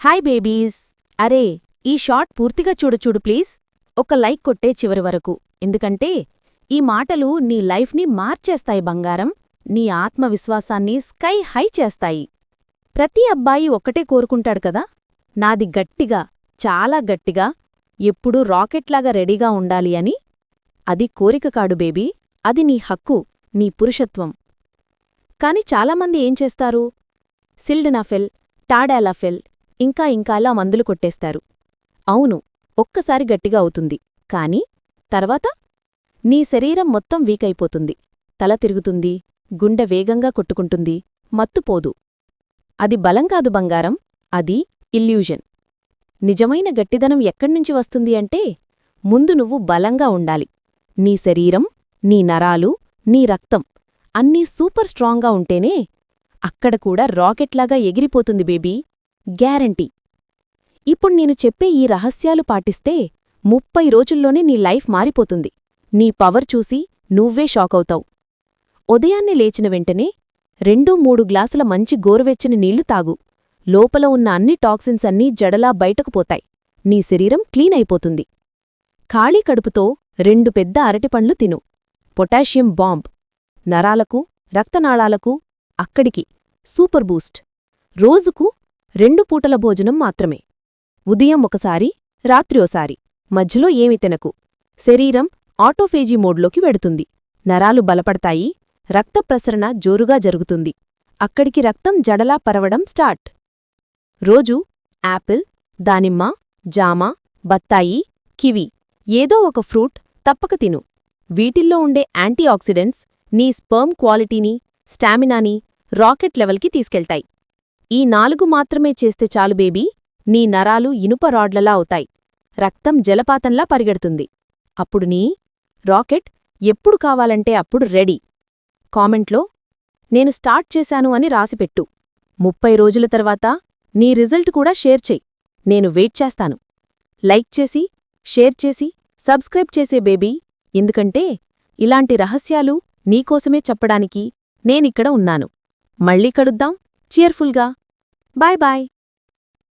Hi babies. అరే, ఈ shot పూర్తిగా చూడు ప్లీజ్. ఒక లైక్ కొట్టే చివరి వరకు, ఎందుకంటే ఈ మాటలు నీ లైఫ్ని మార్చేస్తాయి బంగారం. నీ ఆత్మవిశ్వాసాన్ని స్కై హై చేస్తాయి. ప్రతి అబ్బాయి ఒక్కటే కోరుకుంటాడు కదా, నాది గట్టిగా, చాలా గట్టిగా, ఎప్పుడూ రాకెట్లాగా రెడీగా ఉండాలి అని. అది కోరిక కాడు బేబీ, అది నీ హక్కు, నీ పురుషత్వం. కాని చాలామంది ఏం చేస్తారు? సిల్డనాఫిల్, టాడాలాఫిల్ ఇంకా ఇలా మందులు కొట్టేస్తారు. అవును, ఒక్కసారి గట్టిగా అవుతుంది, కాని తర్వాత నీ శరీరం మొత్తం వీకైపోతుంది. తల తిరుగుతుంది, గుండె వేగంగా కొట్టుకుంటుంది, మత్తుపోదు. అది బలం కాదు బంగారం, అది ఇల్యూజన్. నిజమైన గట్టిదనం ఎక్కడ్నుంచి వస్తుంది అంటే, ముందు నువ్వు బలంగా ఉండాలి. నీ శరీరం, నీ నరాలు, నీ రక్తం అన్నీ సూపర్ స్ట్రాంగ్గా ఉంటేనే అక్కడ కూడా రాకెట్లాగా ఎగిరిపోతుంది బేబీ, గ్యారంటీ. ఇప్పుడు నేను చెప్పే ఈ రహస్యాలు పాటిస్తే 30 రోజుల్లోనే నీ లైఫ్ మారిపోతుంది. నీ పవర్ చూసి నువ్వే షాకవుతావు. ఉదయాన్నే లేచిన వెంటనే 2-3 గ్లాసుల మంచి గోరువెచ్చని నీళ్లు తాగు. లోపల ఉన్న అన్ని టాక్సిన్స్ అన్నీ జడలా బయటకు పోతాయి. నీ శరీరం క్లీన్ అయిపోతుంది. ఖాళీ కడుపుతో 2 పెద్ద అరటిపండ్లు తిను. Potassium bomb. నరాలకు, రక్తనాళాలకు, అక్కడికి సూపర్ బూస్ట్. రోజుకు 2 పూటల భోజనం మాత్రమే. ఉదయం ఒకసారి, రాత్రి ఓసారి. మధ్యలో ఏమి తినకు. శరీరం ఆటోఫేజీ మోడ్లోకి వెడుతుంది. నరాలు బలపడతాయి, రక్త ప్రసరణ జోరుగా జరుగుతుంది. అక్కడికి రక్తం జడలా పరవడం స్టార్ట్. రోజూ యాపిల్, దానిమ్మ, జామ, బత్తాయి, కివి ఏదో ఒక ఫ్రూట్ తప్పక తిను. వీటిల్లో ఉండే యాంటీఆక్సిడెంట్స్ నీ స్పర్మ్ క్వాలిటీని, స్టామినాని రాకెట్ లెవెల్కి తీసుకెళ్తాయి. ఈ 4 మాత్రమే చేస్తే చాలు బేబీ, నీ నరాలు ఇనుప రాడ్లలా అవుతాయి. రక్తం జలపాతంలా పరిగెడుతుంది. అప్పుడు నీ రాకెట్ ఎప్పుడు కావాలంటే అప్పుడు రెడీ. కామెంట్లో నేను స్టార్ట్ చేశాను అని రాసిపెట్టు. 30 రోజుల తర్వాత నీ రిజల్ట్ కూడా షేర్ చెయ్. నేను వెయిట్ చేస్తాను. లైక్ చేసి, షేర్ చేసి, సబ్స్క్రైబ్ చేసే బేబీ, ఎందుకంటే ఇలాంటి రహస్యాలు నీకోసమే చెప్పడానికి నేనిక్కడ ఉన్నాను. మళ్ళీ కలుద్దాం చియర్ఫుల్గా. Bye bye.